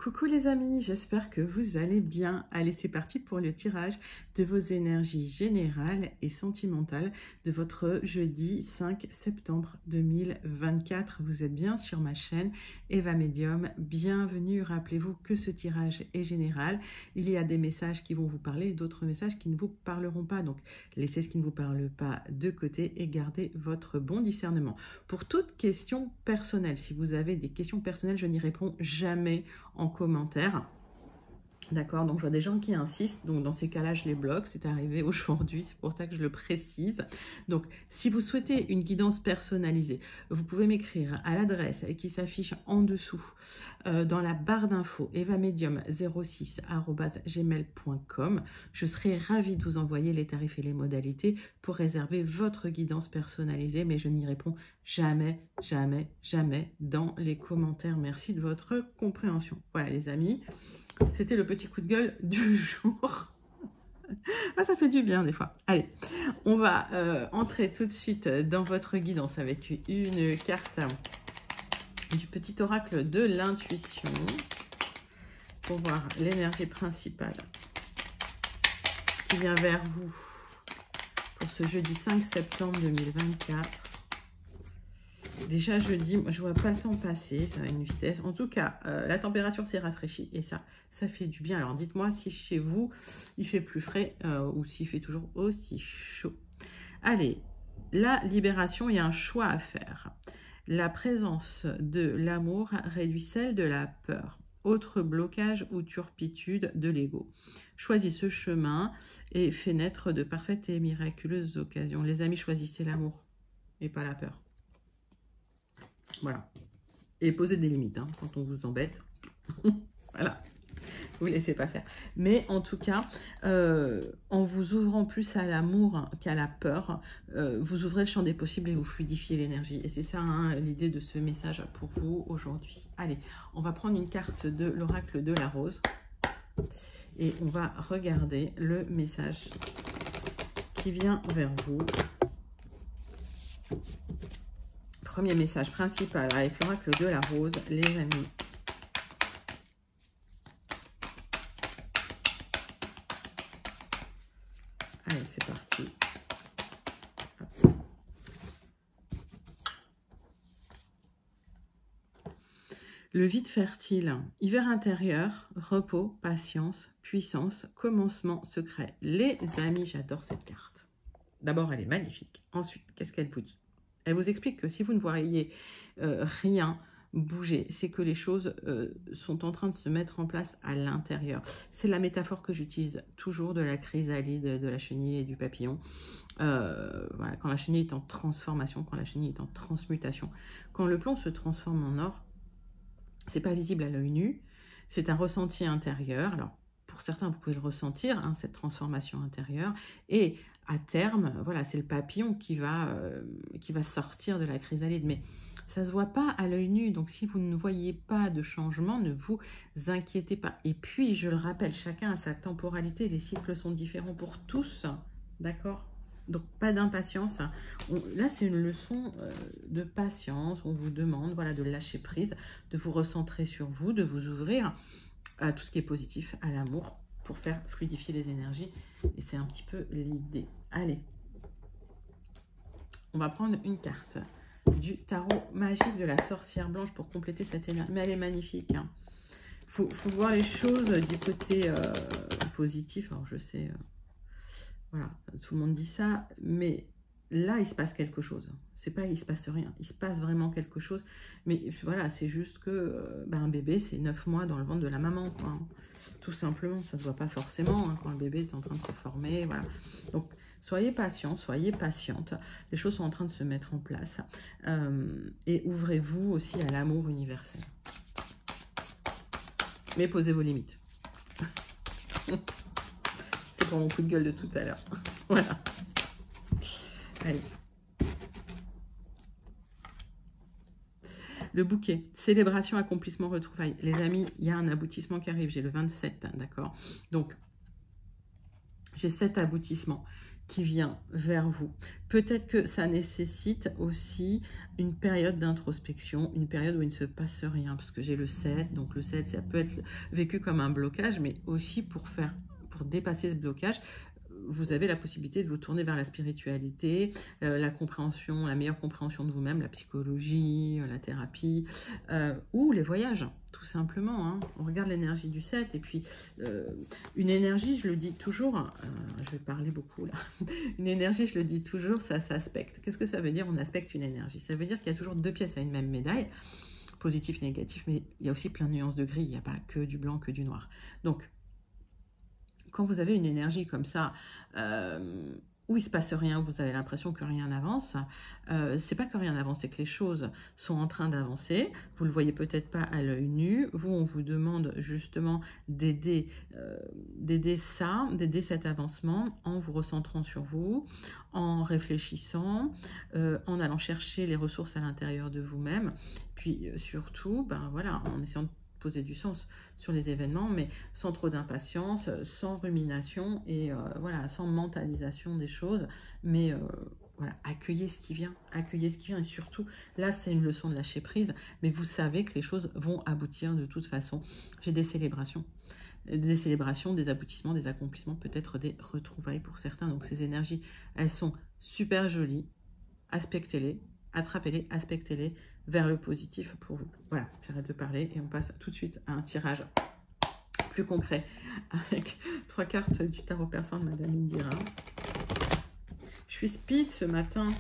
Coucou les amis, j'espère que vous allez bien. Allez, c'est parti pour le tirage de vos énergies générales et sentimentales de votre jeudi 5 septembre 2024. Vous êtes bien sur ma chaîne Eva Medium. Bienvenue, rappelez-vous que ce tirage est général. Il y a des messages qui vont vous parler et d'autres messages qui ne vous parleront pas. Donc, laissez ce qui ne vous parle pas de côté et gardez votre bon discernement. Pour toute question personnelle, si vous avez des questions personnelles, je n'y réponds jamais en commentaire. D'accord, donc je vois des gens qui insistent, donc dans ces cas-là, je les bloque, c'est arrivé aujourd'hui, c'est pour ça que je le précise. Donc, si vous souhaitez une guidance personnalisée, vous pouvez m'écrire à l'adresse qui s'affiche en dessous, dans la barre d'infos, evamedium06@gmail.com. Je serai ravie de vous envoyer les tarifs et les modalités pour réserver votre guidance personnalisée, mais je n'y réponds jamais, jamais, jamais dans les commentaires. Merci de votre compréhension. Voilà les amis. C'était le petit coup de gueule du jour. Ah, ça fait du bien des fois. Allez, on va entrer tout de suite dans votre guidance avec une carte du petit oracle de l'intuition pour voir l'énergie principale qui vient vers vous pour ce jeudi 5 septembre 2024. Déjà jeudi, moi, je vois pas le temps passer, ça va à une vitesse. En tout cas, la température s'est rafraîchie et ça fait du bien. Alors dites-moi si chez vous, il fait plus frais ou s'il fait toujours aussi chaud. Allez, la libération, il y a un choix à faire. La présence de l'amour réduit celle de la peur. Autre blocage ou turpitude de l'ego. Choisis ce chemin et fais naître de parfaites et miraculeuses occasions. Les amis, choisissez l'amour et pas la peur. Voilà. Et posez des limites hein, quand on vous embête. Voilà. Vous ne laissez pas faire. Mais en tout cas, en vous ouvrant plus à l'amour qu'à la peur, vous ouvrez le champ des possibles et vous fluidifiez l'énergie. Et c'est ça hein, l'idée de ce message pour vous aujourd'hui. Allez, on va prendre une carte de l'oracle de la rose. Et on va regarder le message qui vient vers vous. Premier message principal avec l'oracle de la rose, les amis. Allez, c'est parti. Hop. Le vide fertile, hiver intérieur, repos, patience, puissance, commencement secret. Les amis, j'adore cette carte. D'abord, elle est magnifique. Ensuite, qu'est-ce qu'elle vous dit? Elle vous explique que si vous ne voyez rien bouger, c'est que les choses sont en train de se mettre en place à l'intérieur. C'est la métaphore que j'utilise toujours de la chrysalide, de la chenille et du papillon. Voilà, quand la chenille est en transformation, quand la chenille est en transmutation. Quand le plomb se transforme en or, c'est pas visible à l'œil nu, c'est un ressenti intérieur. Alors, pour certains, vous pouvez le ressentir, hein, cette transformation intérieure. Et à terme, voilà, c'est le papillon qui va sortir de la chrysalide. Mais ça ne se voit pas à l'œil nu. Donc, si vous ne voyez pas de changement, ne vous inquiétez pas. Et puis, je le rappelle, chacun a sa temporalité. Les cycles sont différents pour tous. D'accord ? Donc, pas d'impatience. Là, c'est une leçon de patience. On vous demande voilà, de lâcher prise, de vous recentrer sur vous, de vous ouvrir à tout ce qui est positif, à l'amour, pour faire fluidifier les énergies. Et c'est un petit peu l'idée. Allez, on va prendre une carte du tarot magique de la sorcière blanche pour compléter cette énergie. Mais elle est magnifique. Hein. Faut voir les choses du côté positif. Alors, je sais, voilà, tout le monde dit ça, mais là, il se passe quelque chose. C'est pas il se passe rien, il se passe vraiment quelque chose. Mais voilà, c'est juste que un bébé, c'est 9 mois dans le ventre de la maman, quoi. Tout simplement, ça se voit pas forcément hein, quand le bébé est en train de se former, voilà. Donc, soyez patient, soyez patiente. Les choses sont en train de se mettre en place. Et ouvrez-vous aussi à l'amour universel. Mais posez vos limites. C'est pour mon coup de gueule de tout à l'heure. Voilà. Allez. Le bouquet, célébration, accomplissement, retrouvailles. Les amis, il y a un aboutissement qui arrive. J'ai le 27, d'accord? Donc, j'ai 7 aboutissements qui vient vers vous. Peut-être que ça nécessite aussi une période d'introspection, une période où il ne se passe rien, parce que j'ai le 7, donc le 7, ça peut être vécu comme un blocage, mais aussi pour dépasser ce blocage, vous avez la possibilité de vous tourner vers la spiritualité, la compréhension, la meilleure compréhension de vous-même, la psychologie, la thérapie, ou les voyages, tout simplement. Hein. On regarde l'énergie du 7, et puis une énergie, je le dis toujours, je vais parler beaucoup là, une énergie, je le dis toujours, ça s'aspecte. Qu'est-ce que ça veut dire, on aspecte une énergie? Ça veut dire qu'il y a toujours deux pièces à une même médaille, positif, négatif, mais il y a aussi plein de nuances de gris, il n'y a pas que du blanc, que du noir. Donc, quand vous avez une énergie comme ça, où il ne se passe rien, où vous avez l'impression que rien n'avance, c'est pas que rien n'avance, c'est que les choses sont en train d'avancer. Vous ne le voyez peut-être pas à l'œil nu. Vous, on vous demande justement d'aider cet avancement en vous recentrant sur vous, en réfléchissant, en allant chercher les ressources à l'intérieur de vous-même. Puis surtout, ben voilà, en essayant de poser du sens sur les événements, mais sans trop d'impatience, sans rumination et voilà, sans mentalisation des choses, mais voilà, accueillez ce qui vient, et surtout, là c'est une leçon de lâcher prise, mais vous savez que les choses vont aboutir de toute façon. J'ai des célébrations, des aboutissements, des accomplissements, peut-être des retrouvailles pour certains, donc ces énergies, elles sont super jolies, aspectez-les, attrapez-les, aspectez-les vers le positif pour vous. Voilà, j'arrête de parler et on passe tout de suite à un tirage plus concret avec 3 cartes du tarot persan de Madame Indira. Je suis speed ce matin,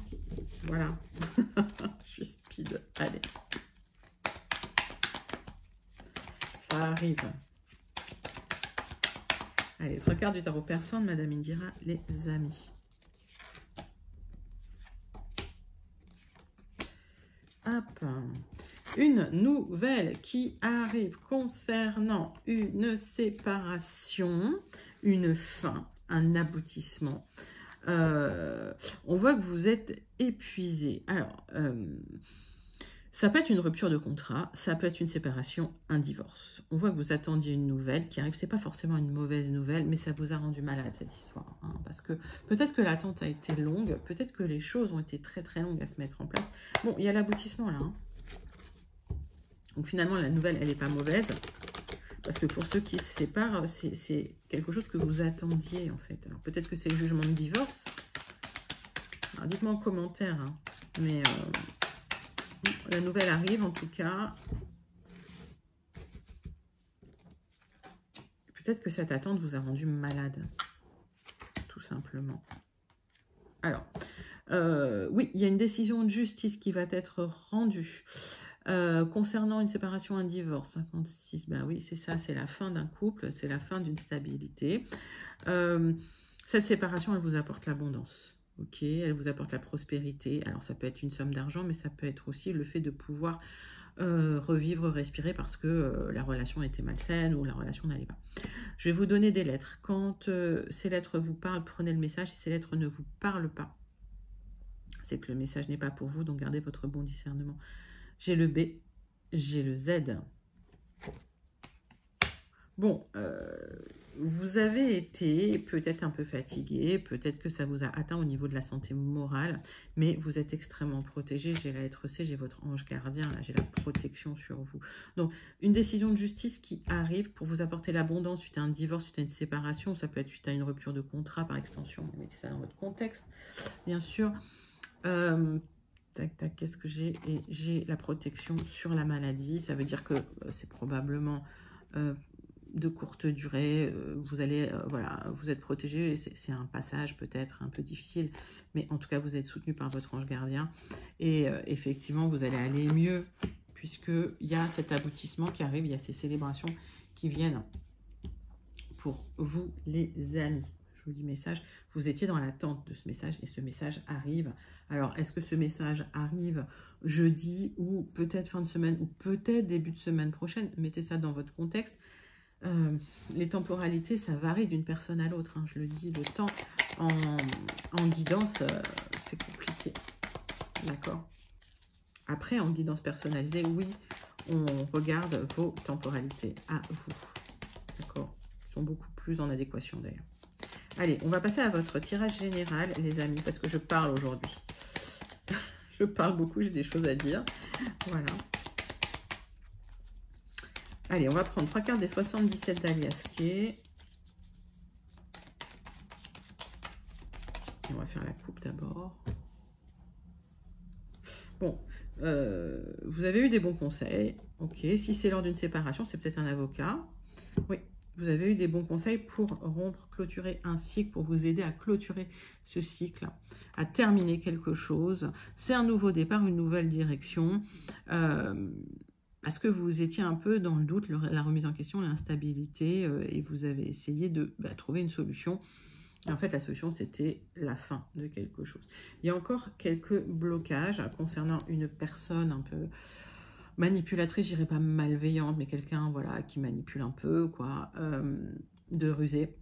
voilà, je suis speed, allez. Ça arrive. Allez, 3 cartes du tarot persan de Madame Indira, les amis. Hop. Une nouvelle qui arrive concernant une séparation, une fin, un aboutissement. On voit que vous êtes épuisé. Alors, ça peut être une rupture de contrat, ça peut être une séparation, un divorce. On voit que vous attendiez une nouvelle qui arrive. C'est pas forcément une mauvaise nouvelle, mais ça vous a rendu malade cette histoire. Hein, parce que peut-être que l'attente a été longue, peut-être que les choses ont été très très longues à se mettre en place. Bon, il y a l'aboutissement là. Hein. Donc finalement, la nouvelle, elle n'est pas mauvaise. Parce que pour ceux qui se séparent, c'est quelque chose que vous attendiez en fait. Alors peut-être que c'est le jugement de divorce. Alors dites-moi en commentaire. Hein. Mais la nouvelle arrive en tout cas. Peut-être que cette attente vous a rendu malade. Tout simplement. Alors, oui, il y a une décision de justice qui va être rendue. Concernant une séparation, un divorce, 56, ben oui, c'est ça, c'est la fin d'un couple, c'est la fin d'une stabilité. Cette séparation, elle vous apporte l'abondance, ok, elle vous apporte la prospérité. Alors, ça peut être une somme d'argent, mais ça peut être aussi le fait de pouvoir revivre, respirer parce que la relation était malsaine ou la relation n'allait pas. Je vais vous donner des lettres. Quand ces lettres vous parlent, prenez le message. Si ces lettres ne vous parlent pas, c'est que le message n'est pas pour vous, donc gardez votre bon discernement. J'ai le B, j'ai le Z. Bon, vous avez été peut-être un peu fatigué, peut-être que ça vous a atteint au niveau de la santé morale, mais vous êtes extrêmement protégé. J'ai la lettre C, j'ai votre ange gardien, là j'ai la protection sur vous. Donc, une décision de justice qui arrive pour vous apporter l'abondance suite à un divorce, suite à une séparation, ça peut être suite à une rupture de contrat par extension, vous mettez ça dans votre contexte, bien sûr. Tac, tac, qu'est-ce que j'ai? Et j'ai la protection sur la maladie. Ça veut dire que c'est probablement de courte durée. Vous allez, voilà, vous êtes protégé. C'est un passage peut-être un peu difficile, mais en tout cas, vous êtes soutenu par votre ange gardien. Et effectivement, vous allez aller mieux puisqu'il y a cet aboutissement qui arrive. Il y a ces célébrations qui viennent pour vous, les amis. Je vous dis message, vous étiez dans l'attente de ce message et ce message arrive. Alors, est-ce que ce message arrive jeudi ou peut-être fin de semaine ou peut-être début de semaine prochaine? Mettez ça dans votre contexte. Les temporalités, ça varie d'une personne à l'autre. Hein, je le dis, le temps en guidance, c'est compliqué. D'accord? Après, en guidance personnalisée, oui, on regarde vos temporalités à vous. D'accord? Ils sont beaucoup plus en adéquation d'ailleurs. Allez, on va passer à votre tirage général, les amis, parce que je parle aujourd'hui. Je parle beaucoup, j'ai des choses à dire. Voilà. Allez, on va prendre 3 cartes des 77 d'Aliasqué. On va faire la coupe d'abord. Bon, vous avez eu des bons conseils. Ok, si c'est lors d'une séparation, c'est peut-être un avocat. Oui, vous avez eu des bons conseils pour rompre, clôturer un cycle, pour vous aider à clôturer ce cycle, à terminer quelque chose. C'est un nouveau départ, une nouvelle direction. Parce que vous étiez un peu dans le doute, la remise en question, l'instabilité, et vous avez essayé de trouver une solution. Et en fait, la solution, c'était la fin de quelque chose. Il y a encore quelques blocages concernant une personne un peu manipulatrice, je dirais pas malveillante, mais quelqu'un voilà, qui manipule un peu, quoi, de rusé.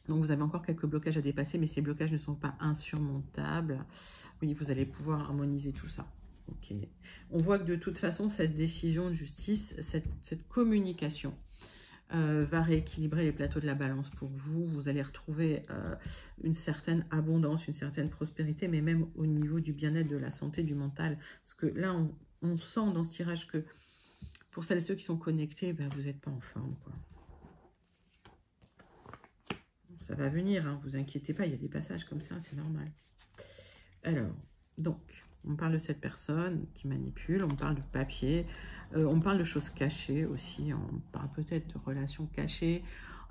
Donc, vous avez encore quelques blocages à dépasser, mais ces blocages ne sont pas insurmontables. Oui, vous allez pouvoir harmoniser tout ça. Ok. On voit que de toute façon, cette décision de justice, cette communication, va rééquilibrer les plateaux de la balance pour vous. Vous allez retrouver une certaine abondance, une certaine prospérité, mais même au niveau du bien-être, de la santé, du mental. Parce que là, on sent dans ce tirage que pour celles et ceux qui sont connectés, vous n'êtes pas en forme, quoi. Ça va venir, hein, vous inquiétez pas, il y a des passages comme ça, c'est normal. Alors, donc, on parle de cette personne qui manipule, on parle de papier, on parle de choses cachées aussi, on parle peut-être de relations cachées,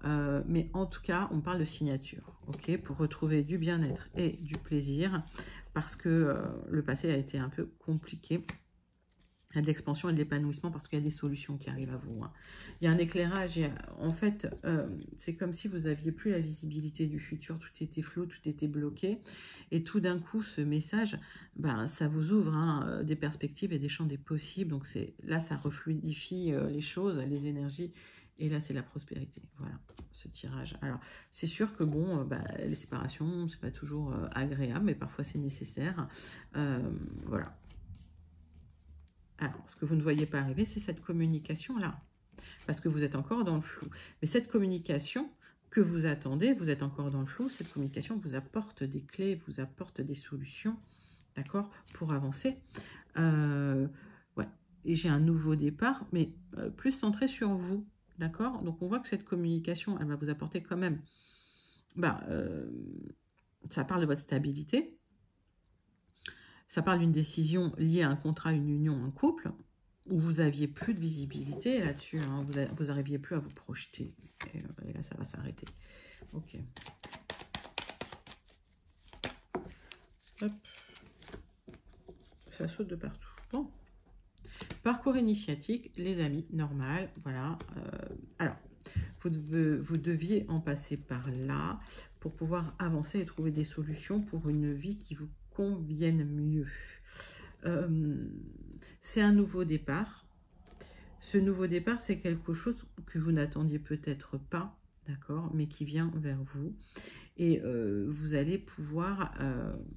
mais en tout cas, on parle de signature, ok, pour retrouver du bien-être et du plaisir, parce que le passé a été un peu compliqué. Il y a de l'expansion et de l'épanouissement parce qu'il y a des solutions qui arrivent à vous. Hein. Il y a un éclairage. En fait, c'est comme si vous n'aviez plus la visibilité du futur. Tout était flou, tout était bloqué. Et tout d'un coup, ce message, ça vous ouvre hein, des perspectives et des champs des possibles. Donc là, ça refluidifie les choses, les énergies. Et là, c'est la prospérité. Voilà, ce tirage. Alors, c'est sûr que, bon, les séparations, c'est pas toujours agréable, mais parfois c'est nécessaire. Voilà. Alors, ce que vous ne voyez pas arriver, c'est cette communication-là. Parce que vous êtes encore dans le flou. Mais cette communication que vous attendez, vous êtes encore dans le flou. Cette communication vous apporte des clés, vous apporte des solutions, d'accord, pour avancer. Ouais. Et j'ai un nouveau départ, mais plus centré sur vous, d'accord. Donc, on voit que cette communication, elle va vous apporter quand même... ça parle de votre stabilité. Ça parle d'une décision liée à un contrat, une union, un couple, où vous n'aviez plus de visibilité là-dessus, hein, vous n'arriviez plus à vous projeter. Et là, ça va s'arrêter. Ok. Hop. Ça saute de partout. Bon. Parcours initiatique, les amis, normal. Voilà. Alors, vous deviez en passer par là pour pouvoir avancer et trouver des solutions pour une vie qui vous convienne mieux. C'est un nouveau départ. Ce nouveau départ, c'est quelque chose que vous n'attendiez peut-être pas, d'accord, mais qui vient vers vous. Et vous allez pouvoir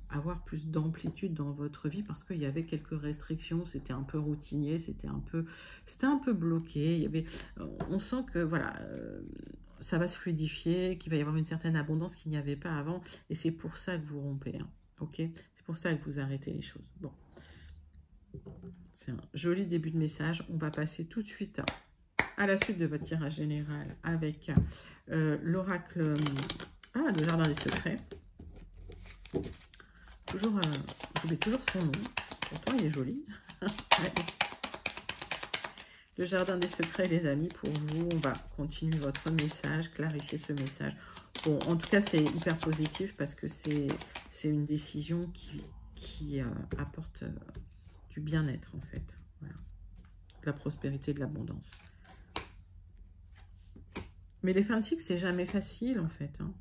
avoir plus d'amplitude dans votre vie parce qu'il y avait quelques restrictions, c'était un peu routinier, c'était un peu bloqué. Il y avait, on sent que voilà, ça va se fluidifier, qu'il va y avoir une certaine abondance qu'il n'y avait pas avant. Et c'est pour ça que vous rompez, hein, ok? C'est pour ça que vous arrêtez les choses. Bon. C'est un joli début de message. On va passer tout de suite à la suite de votre tirage général avec l'oracle de Jardin des Secrets. Toujours, j'oublie toujours son nom. Pourtant, il est joli. Le Jardin des Secrets, les amis, pour vous. On va continuer votre message, clarifier ce message. Bon, en tout cas, c'est hyper positif parce que c'est une décision qui apporte... du bien-être en fait, voilà. De la prospérité, de l'abondance. Mais les fins de cycle, c'est jamais facile en fait. Hein.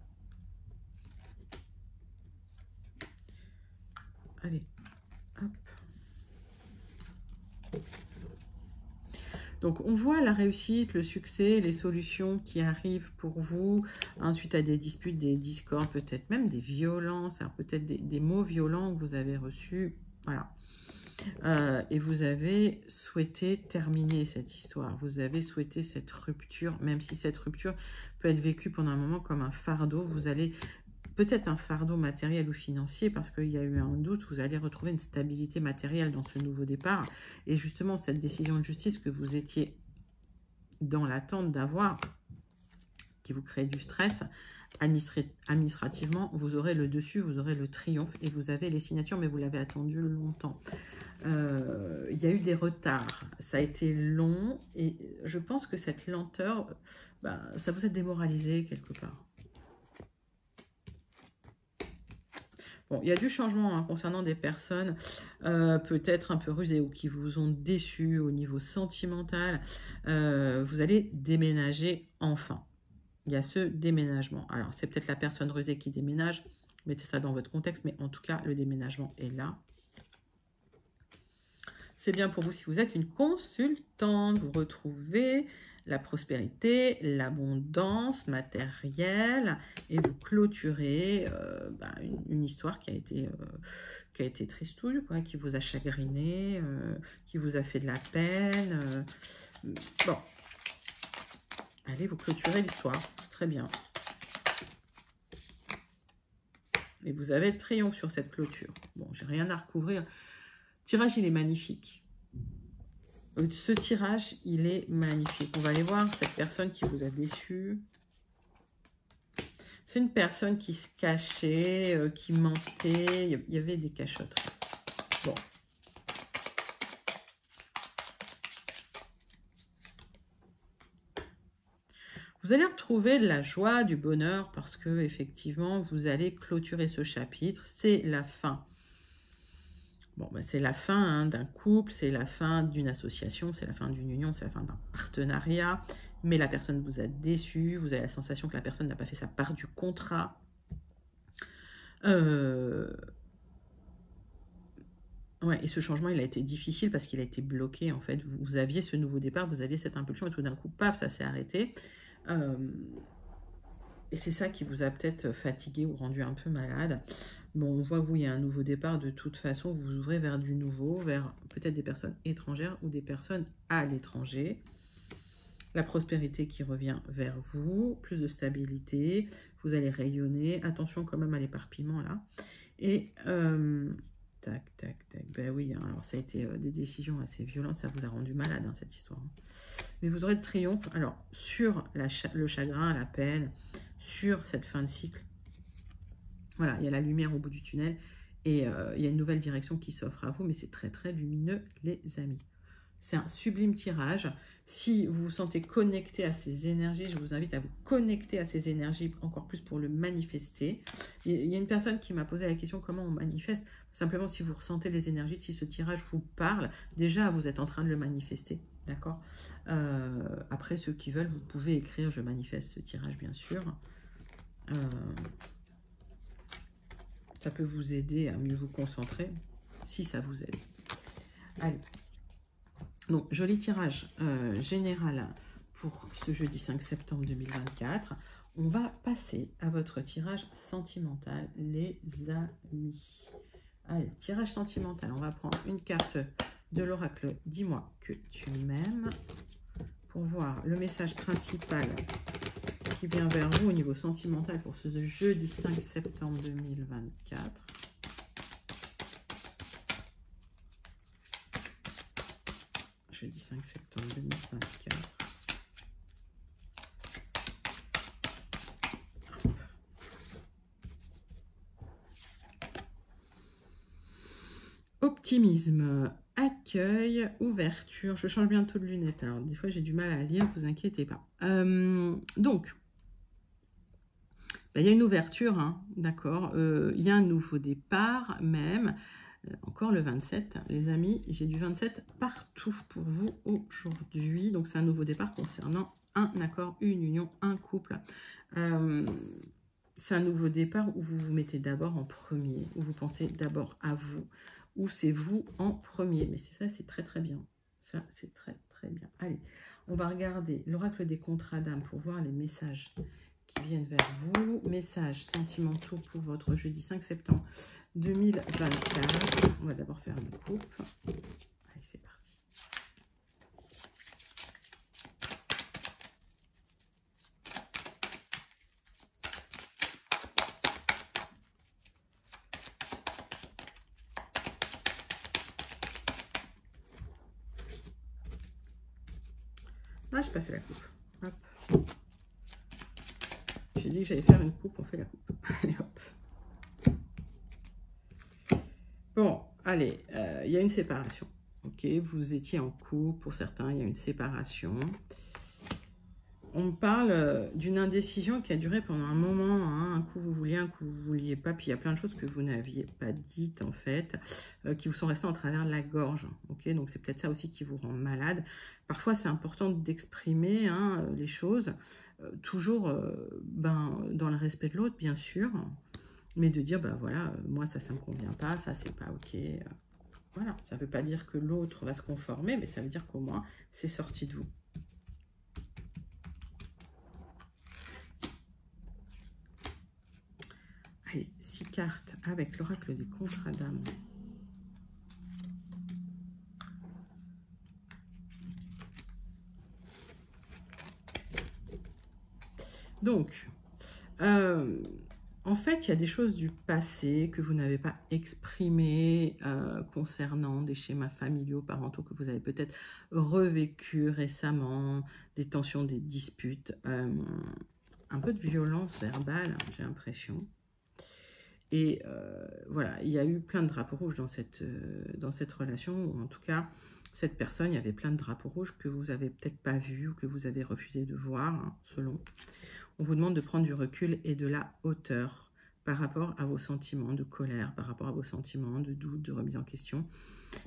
Allez, hop. Donc on voit la réussite, le succès, les solutions qui arrivent pour vous, suite à des disputes, des discords, peut-être même des violences, peut-être des mots violents que vous avez reçus, voilà. et vous avez souhaité terminer cette histoire. Vous avez souhaité cette rupture, même si cette rupture peut être vécue pendant un moment comme un fardeau. Vous allez, peut-être un fardeau matériel ou financier, parce qu'il y a eu un doute, vous allez retrouver une stabilité matérielle dans ce nouveau départ. Et justement, cette décision de justice que vous étiez dans l'attente d'avoir, qui vous crée du stress, administrativement, vous aurez le dessus, vous aurez le triomphe et vous avez les signatures, mais vous l'avez attendu longtemps. Il y a eu des retards, ça a été long et je pense que cette lenteur, ça vous a démoralisé quelque part. Bon, il y a du changement hein, concernant des personnes peut-être un peu rusées ou qui vous ont déçu au niveau sentimental. Vous allez déménager enfin. Il y a ce déménagement. Alors, c'est peut-être la personne rusée qui déménage. Mettez ça dans votre contexte, mais en tout cas, le déménagement est là. C'est bien pour vous si vous êtes une consultante. Vous retrouvez la prospérité, l'abondance matérielle et vous clôturez une histoire qui a été tristouille, quoi, qui vous a chagriné, qui vous a fait de la peine. Bon, allez, vous clôturez l'histoire, c'est très bien. Et vous avez le triomphe sur cette clôture. Bon, j'ai rien à recouvrir. Le tirage, il est magnifique. Ce tirage, il est magnifique. On va aller voir cette personne qui vous a déçu. C'est une personne qui se cachait, qui mentait. Il y avait des cachottes. Bon. Vous allez retrouver de la joie, du bonheur, parce que effectivement, vous allez clôturer ce chapitre. C'est la fin. Bon, c'est la fin hein, d'un couple, c'est la fin d'une association, c'est la fin d'une union, c'est la fin d'un partenariat. Mais la personne vous a déçu, vous avez la sensation que la personne n'a pas fait sa part du contrat. Ouais, et ce changement, il a été difficile parce qu'il a été bloqué, en fait. Vous aviez ce nouveau départ, vous aviez cette impulsion, et tout d'un coup, paf, ça s'est arrêté. Et c'est ça qui vous a peut-être fatigué ou rendu un peu malade. Bon, on voit, vous, il y a un nouveau départ. De toute façon, vous vous ouvrez vers du nouveau, vers peut-être des personnes étrangères ou des personnes à l'étranger. La prospérité qui revient vers vous, plus de stabilité, vous allez rayonner. Attention quand même à l'éparpillement, là. Et... tac, tac, tac. Ben oui, hein, alors ça a été des décisions assez violentes, ça vous a rendu malade, hein, cette histoire. Mais vous aurez le triomphe, alors, sur le chagrin, la peine, sur cette fin de cycle. Voilà, il y a la lumière au bout du tunnel et il y a une nouvelle direction qui s'offre à vous, mais c'est très, très lumineux, les amis. C'est un sublime tirage. Si vous vous sentez connecté à ces énergies, je vous invite à vous connecter à ces énergies encore plus pour le manifester. Il y a une personne qui m'a posé la question comment on manifeste. Simplement, si vous ressentez les énergies, si ce tirage vous parle, déjà vous êtes en train de le manifester. D'accord. Après, ceux qui veulent, vous pouvez écrire « Je manifeste ce tirage », bien sûr. Ça peut vous aider à mieux vous concentrer, si ça vous aide. Allez. Donc, joli tirage général pour ce jeudi 5 septembre 2024. On va passer à votre tirage sentimental, les amis. Allez, tirage sentimental. On va prendre une carte de l'oracle « Dis-moi que tu m'aimes » pour voir le message principal qui vient vers vous au niveau sentimental pour ce jeudi 5 septembre 2024. Jeudi 5 septembre 2024. Optimisme, accueil, ouverture. Je change bientôt de lunettes. Alors, des fois, j'ai du mal à lire, ne vous inquiétez pas. Donc, il y a une ouverture, hein, d'accord. Il y a un nouveau départ, même. Encore le 27, les amis, j'ai du 27 partout pour vous aujourd'hui. Donc, c'est un nouveau départ concernant un accord, une union, un couple. C'est un nouveau départ où vous vous mettez d'abord en premier, où vous pensez d'abord à vous, où c'est vous en premier. Mais ça, c'est très, très bien. Ça, c'est très, très bien. Allez, on va regarder l'oracle des contrats d'âme pour voir les messages qui viennent vers vous. Messages sentimentaux pour votre jeudi 5 septembre 2024. On va d'abord faire une coupe. Allez, c'est parti. Ah, j'ai pas fait la coupe. Hop. J'ai dit que j'allais faire une coupe, on fait la coupe. Allez, hop. Bon, allez, il y a une séparation. Ok, vous étiez en couple, pour certains, il y a une séparation. On parle d'une indécision qui a duré pendant un moment. Hein. Un coup, vous vouliez, un coup, vous ne vouliez pas. Puis, il y a plein de choses que vous n'aviez pas dites, en fait, qui vous sont restées en travers de la gorge. Ok, donc, c'est peut-être ça aussi qui vous rend malade. Parfois, c'est important d'exprimer hein, les choses, toujours dans le respect de l'autre, bien sûr, mais de dire, voilà, moi, ça ne me convient pas, ça, c'est pas OK. Voilà, ça ne veut pas dire que l'autre va se conformer, mais ça veut dire qu'au moins, c'est sorti de vous. Allez, 6 cartes avec l'oracle des contrats d'âme. Donc, en fait, il y a des choses du passé que vous n'avez pas exprimées concernant des schémas familiaux, parentaux que vous avez peut-être revécu récemment, des tensions, des disputes, un peu de violence verbale, j'ai l'impression. Et voilà, il y a eu plein de drapeaux rouges dans cette relation, ou en tout cas, cette personne, il y avait plein de drapeaux rouges que vous n'avez peut-être pas vus ou que vous avez refusé de voir, hein, selon. On vous demande de prendre du recul et de la hauteur par rapport à vos sentiments de colère, par rapport à vos sentiments de doute, de remise en question.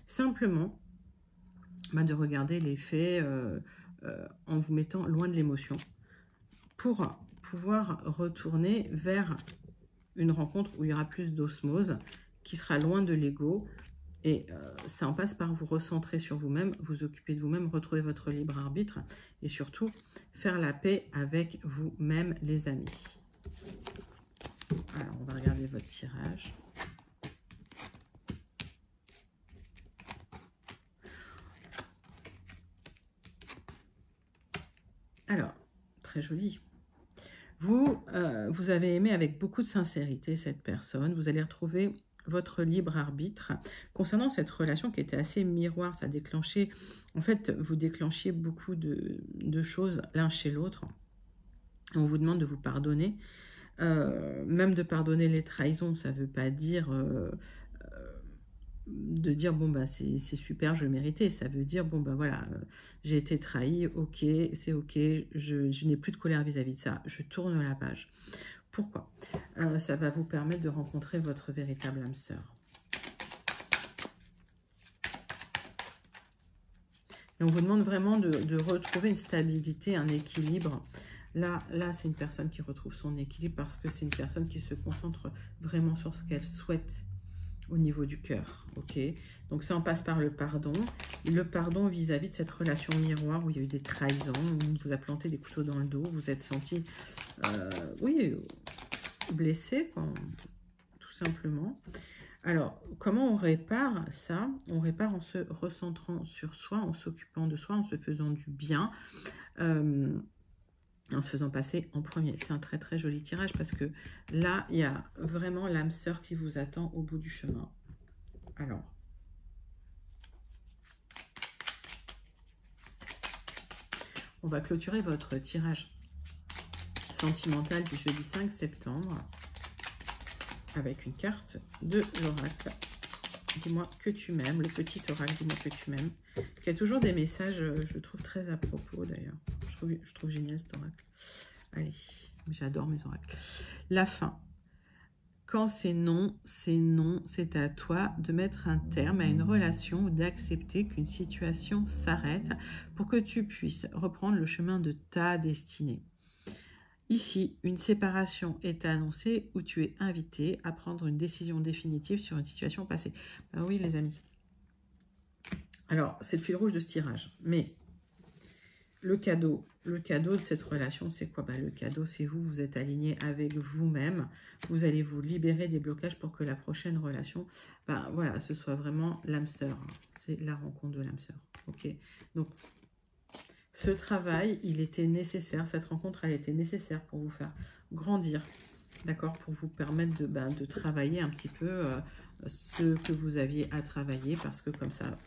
Simplement, de regarder les faits en vous mettant loin de l'émotion pour pouvoir retourner vers une rencontre où il y aura plus d'osmose, qui sera loin de l'ego. Et ça en passe par vous recentrer sur vous-même, vous occuper de vous-même, retrouver votre libre arbitre et surtout faire la paix avec vous-même, les amis. Alors, on va regarder votre tirage. Alors, très joli. Vous avez aimé avec beaucoup de sincérité cette personne. Vous allez retrouver votre libre arbitre. Concernant cette relation qui était assez miroir, ça déclenchait, en fait, vous déclenchiez beaucoup de choses l'un chez l'autre. On vous demande de vous pardonner. Même de pardonner les trahisons, ça ne veut pas dire de dire c'est super, je le méritais. Ça veut dire voilà, j'ai été trahi, ok, c'est ok, je n'ai plus de colère vis-à-vis de ça, je tourne la page. Pourquoi? Ça va vous permettre de rencontrer votre véritable âme sœur. Et on vous demande vraiment de retrouver une stabilité, un équilibre. Là c'est une personne qui retrouve son équilibre parce que c'est une personne qui se concentre vraiment sur ce qu'elle souhaite au niveau du cœur, ok? Donc ça, on passe par le pardon. Le pardon vis-à-vis de cette relation miroir où il y a eu des trahisons, où on vous a planté des couteaux dans le dos, vous êtes senti, oui, blessé, quoi, tout simplement. Alors, comment on répare ça? On répare en se recentrant sur soi, en s'occupant de soi, en se faisant du bien, en se faisant passer en premier. C'est un très très joli tirage parce que là, il y a vraiment l'âme sœur qui vous attend au bout du chemin. Alors, on va clôturer votre tirage sentimental du jeudi 5 septembre avec une carte de l'oracle. Dis-moi que tu m'aimes, le petit oracle, dis-moi que tu m'aimes. Il y a toujours des messages, je trouve très à propos d'ailleurs. Je trouve génial cet oracle. Allez, j'adore mes oracles. La fin. Quand c'est non, c'est à toi de mettre un terme à une relation ou d'accepter qu'une situation s'arrête pour que tu puisses reprendre le chemin de ta destinée. Ici, une séparation est annoncée où tu es invité à prendre une décision définitive sur une situation passée. Ben oui, les amis. Alors, c'est le fil rouge de ce tirage. Mais le cadeau de cette relation, c'est quoi? Le cadeau, c'est vous, vous êtes aligné avec vous-même. Vous allez vous libérer des blocages pour que la prochaine relation, voilà, ce soit vraiment l'âme sœur. C'est la rencontre de l'âme sœur. Ok. Donc, ce travail, il était nécessaire. Cette rencontre, elle était nécessaire pour vous faire grandir. D'accord? Pour vous permettre de travailler un petit peu ce que vous aviez à travailler. Parce que comme ça,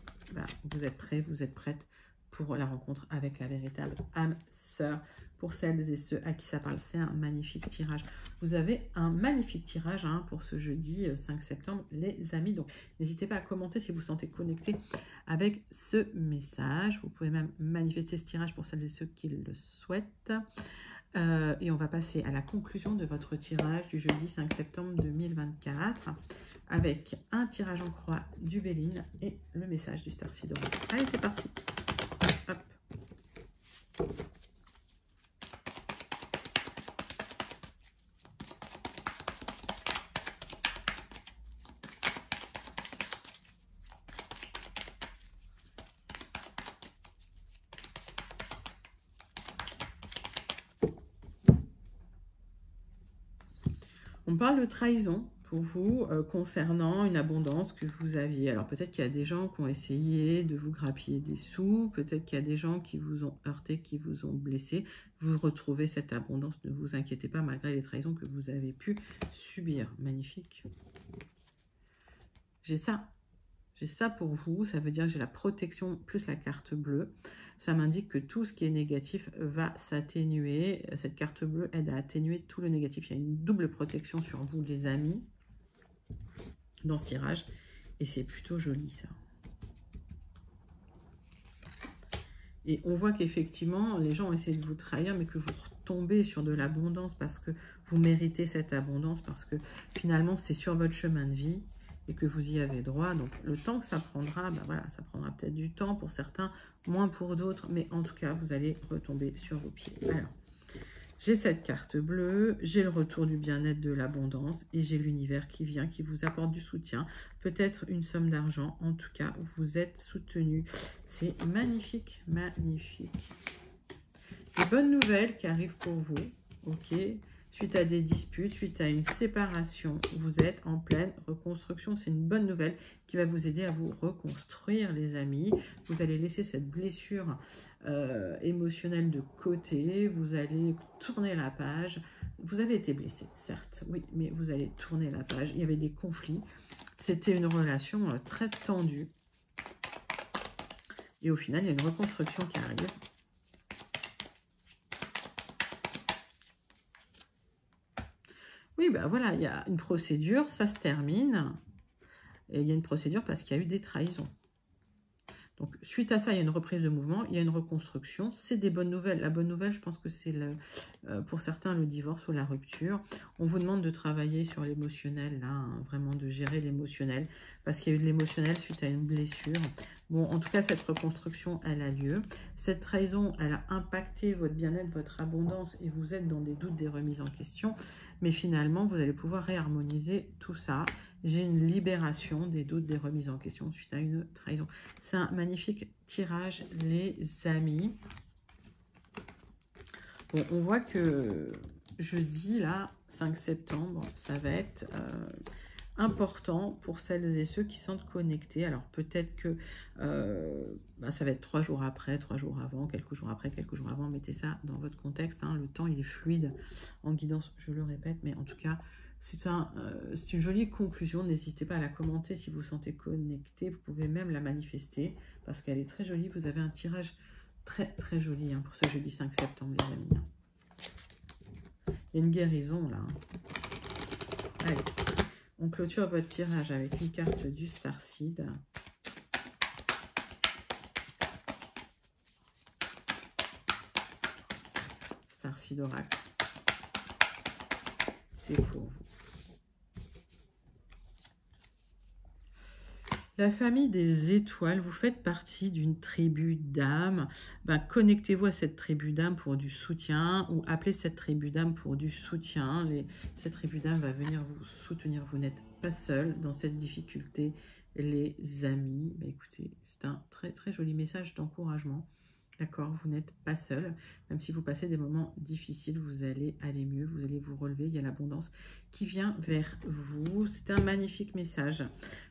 vous êtes prêts, vous êtes prête pour la rencontre avec la véritable âme sœur. Pour celles et ceux à qui ça parle, c'est un magnifique tirage. Vous avez un magnifique tirage pour ce jeudi 5 septembre, les amis. Donc, n'hésitez pas à commenter si vous sentez connecté avec ce message. Vous pouvez même manifester ce tirage pour celles et ceux qui le souhaitent. Et on va passer à la conclusion de votre tirage du jeudi 5 septembre 2024 avec un tirage en croix du Béline et le message du Starseed. Allez, c'est parti. Hop. On parle de trahison pour vous concernant une abondance que vous aviez. Alors peut-être qu'il y a des gens qui ont essayé de vous grappiller des sous, peut-être qu'il y a des gens qui vous ont heurté, qui vous ont blessé. Vous retrouvez cette abondance, ne vous inquiétez pas, malgré les trahisons que vous avez pu subir. Magnifique. J'ai ça pour vous, ça veut dire que j'ai la protection plus la carte bleue. Ça m'indique que tout ce qui est négatif va s'atténuer. Cette carte bleue aide à atténuer tout le négatif. Il y a une double protection sur vous, les amis, dans ce tirage. Et c'est plutôt joli, ça. Et on voit qu'effectivement, les gens ont essayé de vous trahir, mais que vous retombez sur de l'abondance parce que vous méritez cette abondance, parce que finalement, c'est sur votre chemin de vie et que vous y avez droit. Donc, le temps que ça prendra, voilà, ça prendra peut-être du temps pour certains, moins pour d'autres, mais en tout cas, vous allez retomber sur vos pieds. Alors, j'ai cette carte bleue, j'ai le retour du bien-être, de l'abondance, et j'ai l'univers qui vient, qui vous apporte du soutien, peut-être une somme d'argent. En tout cas, vous êtes soutenu. C'est magnifique, magnifique. Des bonnes nouvelles qui arrivent pour vous, ok? Suite à des disputes, suite à une séparation, vous êtes en pleine reconstruction. C'est une bonne nouvelle qui va vous aider à vous reconstruire, les amis. Vous allez laisser cette blessure émotionnelle de côté. Vous allez tourner la page. Vous avez été blessé, certes, oui, mais vous allez tourner la page. Il y avait des conflits. C'était une relation très tendue. Et au final, il y a une reconstruction qui arrive. Oui, voilà, il y a une procédure, ça se termine. Et il y a une procédure parce qu'il y a eu des trahisons. Donc, suite à ça, il y a une reprise de mouvement, il y a une reconstruction. C'est des bonnes nouvelles. La bonne nouvelle, je pense que c'est pour certains le divorce ou la rupture. On vous demande de travailler sur l'émotionnel, là, vraiment de gérer l'émotionnel, parce qu'il y a eu de l'émotionnel suite à une blessure. Bon, en tout cas, cette reconstruction, elle a lieu. Cette trahison, elle a impacté votre bien-être, votre abondance, et vous êtes dans des doutes, des remises en question. Mais finalement, vous allez pouvoir réharmoniser tout ça. J'ai une libération des doutes, des remises en question suite à une trahison. C'est un magnifique tirage, les amis. Bon, on voit que jeudi, là, 5 septembre, ça va être important pour celles et ceux qui sont connectés. Alors, peut-être que ça va être 3 jours après, 3 jours avant, quelques jours après, quelques jours avant. Mettez ça dans votre contexte. Le temps, il est fluide en guidance, je le répète. Mais en tout cas, c'est une jolie conclusion. N'hésitez pas à la commenter si vous vous sentez connecté. Vous pouvez même la manifester parce qu'elle est très jolie. Vous avez un tirage très, très joli pour ce jeudi 5 septembre, les amis. Il y a une guérison, là. Allez. On clôture votre tirage avec une carte du Starseed. Starseed Oracle. C'est pour vous. La famille des étoiles, vous faites partie d'une tribu d'âmes. Connectez-vous à cette tribu d'âmes pour du soutien ou appelez cette tribu d'âmes pour du soutien. Cette tribu d'âmes va venir vous soutenir. Vous n'êtes pas seul dans cette difficulté, les amis. Écoutez, c'est un très très joli message d'encouragement. D'accord, vous n'êtes pas seul. Même si vous passez des moments difficiles, vous allez aller mieux, vous allez vous relever. Il y a l'abondance qui vient vers vous. C'est un magnifique message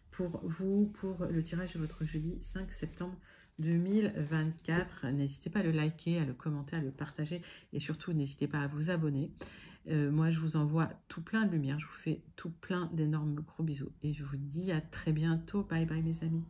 pour vous, pour le tirage de votre jeudi 5 septembre 2024. N'hésitez pas à le liker, à le commenter, à le partager et surtout n'hésitez pas à vous abonner. Moi, je vous envoie tout plein de lumière. Je vous fais tout plein d'énormes gros bisous et je vous dis à très bientôt. Bye bye mes amis.